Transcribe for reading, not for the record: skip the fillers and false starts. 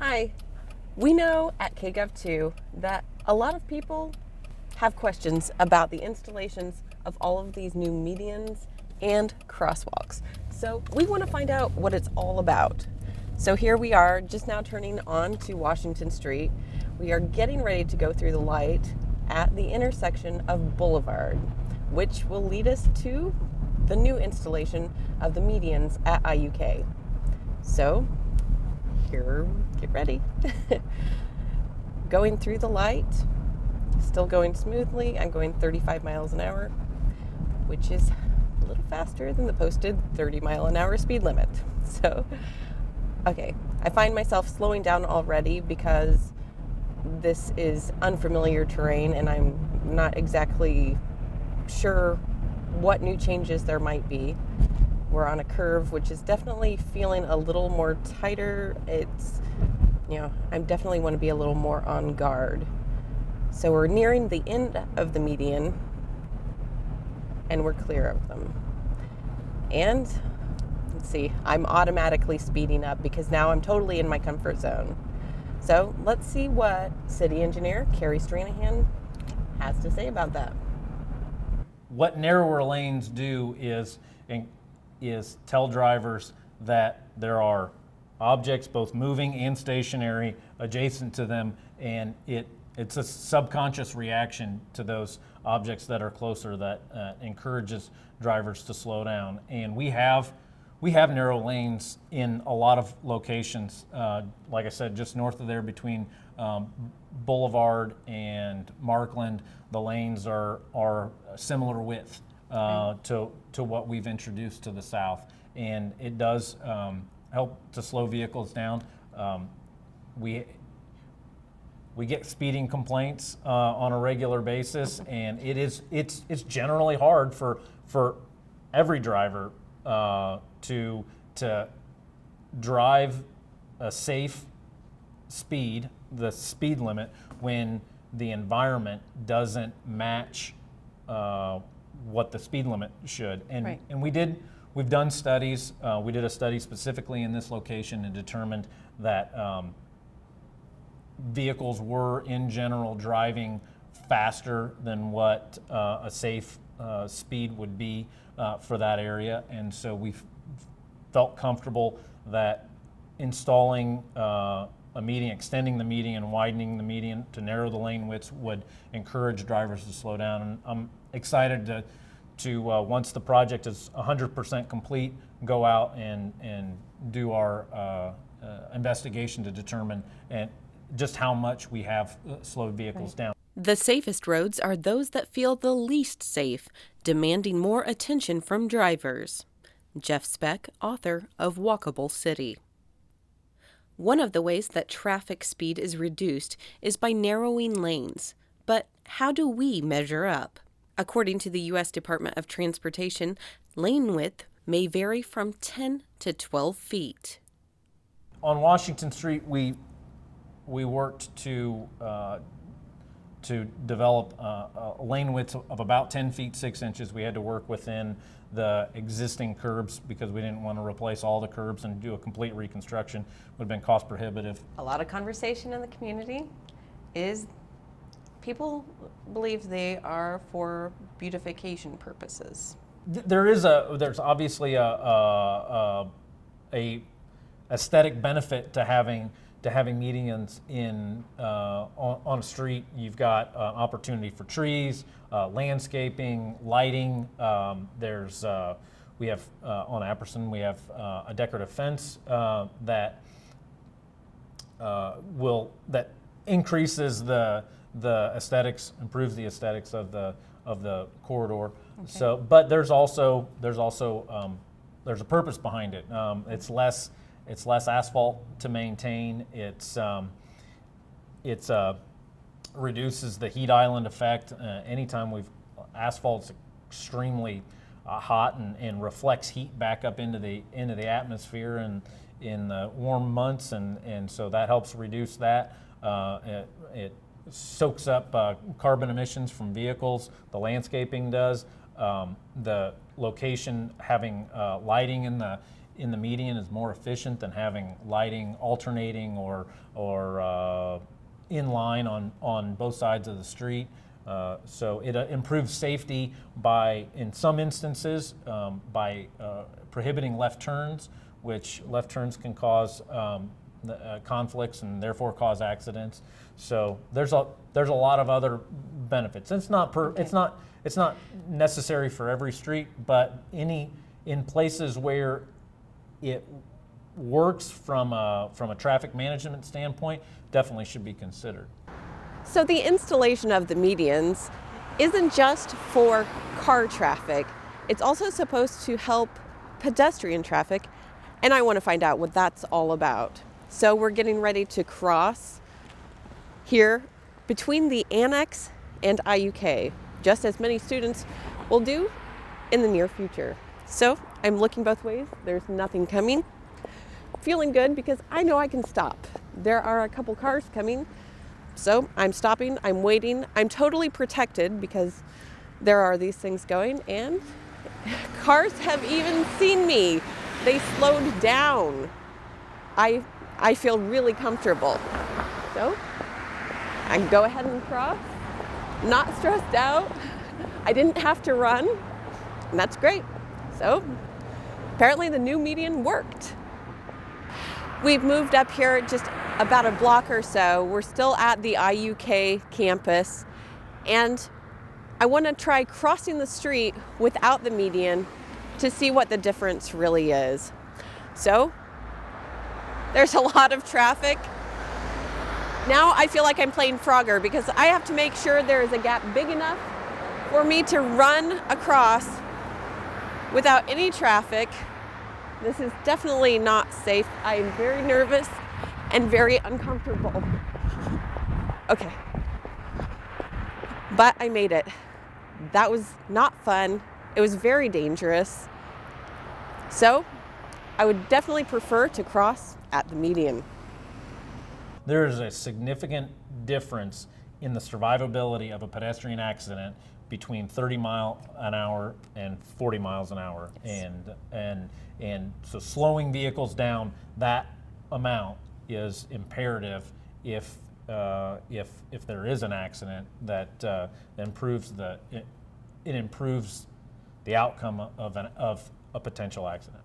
Hi. We know at KGov2 that a lot of people have questions about the installations of all of these new medians and crosswalks. So we want to find out what it's all about. So here we are, just now turning on to Washington Street. We are getting ready to go through the light at the intersection of Boulevard, which will lead us to the new installation of the medians at IUK. So here, get ready. Going through the light, still going smoothly. I'm going 35 miles an hour, which is a little faster than the posted 30-mile-an-hour speed limit. So, okay, I find myself slowing down already because this is unfamiliar terrain and I'm not exactly sure what new changes there might be. We're on a curve, which is definitely feeling a little more tighter. I definitely want to be a little more on guard. So we're nearing the end of the median and we're clear of them. And let's see, I'm automatically speeding up because now I'm totally in my comfort zone. So let's see what City Engineer Carrie Stranahan has to say about that. What narrower lanes do is tell drivers that there are objects, both moving and stationary, adjacent to them, and it's a subconscious reaction to those objects that are closer that encourages drivers to slow down. And we have narrow lanes in a lot of locations. Like I said, just north of there between Boulevard and Markland, the lanes are similar width to what we've introduced to the south, and it does help to slow vehicles down. We get speeding complaints on a regular basis, and it's generally hard for every driver to drive a safe speed, the speed limit, when the environment doesn't match what the speed limit should. And Right. and we've done studies. We did a study specifically in this location and determined that vehicles were in general driving faster than what a safe speed would be for that area. And so we felt comfortable that installing a median, extending the median, widening the median to narrow the lane widths would encourage drivers to slow down. And I'm excited to once the project is 100% complete, go out and do our investigation to determine just how much we have slowed vehicles down. The safest roads are those that feel the least safe, demanding more attention from drivers. Jeff Speck, author of Walkable City. One of the ways that traffic speed is reduced is by narrowing lanes. But how do we measure up? According to the U.S. Department of Transportation, lane width may vary from 10 to 12 feet. On Washington Street, we worked to develop a lane width of about 10 feet 6 inches. We had to work within the existing curbs because we didn't want to replace all the curbs and do a complete reconstruction. Would have been cost prohibitive. A lot of conversation in the community is people believe they are for beautification purposes. There's obviously a aesthetic benefit to having medians on a street. You've got opportunity for trees, landscaping, lighting. We have on Apperson, we have a decorative fence that increases the aesthetics, improves the aesthetics of the corridor. Okay. So, but there's also there's a purpose behind it. It's less asphalt to maintain. It's reduces the heat island effect. Anytime asphalt's extremely hot and reflects heat back up into the atmosphere and in the warm months, and so that helps reduce that. It soaks up carbon emissions from vehicles. The landscaping does. The location having lighting in in the median is more efficient than having lighting alternating or in line on both sides of the street. So it improves safety by, in some instances, by prohibiting left turns, which left turns can cause conflicts and therefore cause accidents. So there's a lot of other benefits. It's not necessary for every street, but in places where it works from a traffic management standpoint, definitely should be considered. So the installation of the medians isn't just for car traffic. It's also supposed to help pedestrian traffic, and I want to find out what that's all about. So we're getting ready to cross here between the Annex and IUK, just as many students will do in the near future. So I'm looking both ways. There's nothing coming. Feeling good because I know I can stop. There are a couple cars coming, so I'm stopping, I'm waiting. I'm totally protected because there are these things going, and cars have even seen me. They slowed down. I feel really comfortable. So I can go ahead and cross, not stressed out. I didn't have to run, and that's great. So apparently the new median worked. We've moved up here just about a block or so. We're still at the IUK campus, and I want to try crossing the street without the median to see what the difference really is. So there's a lot of traffic. Now I feel like I'm playing Frogger because I have to make sure there is a gap big enough for me to run across without any traffic. This is definitely not safe. I am very nervous and very uncomfortable. Okay. But I made it. That was not fun. It was very dangerous. So I would definitely prefer to cross at the median. There is a significant difference in the survivability of a pedestrian accident between 30 miles an hour and 40 miles an hour. Yes. And so slowing vehicles down that amount is imperative if there is an accident that improves the outcome of a potential accident.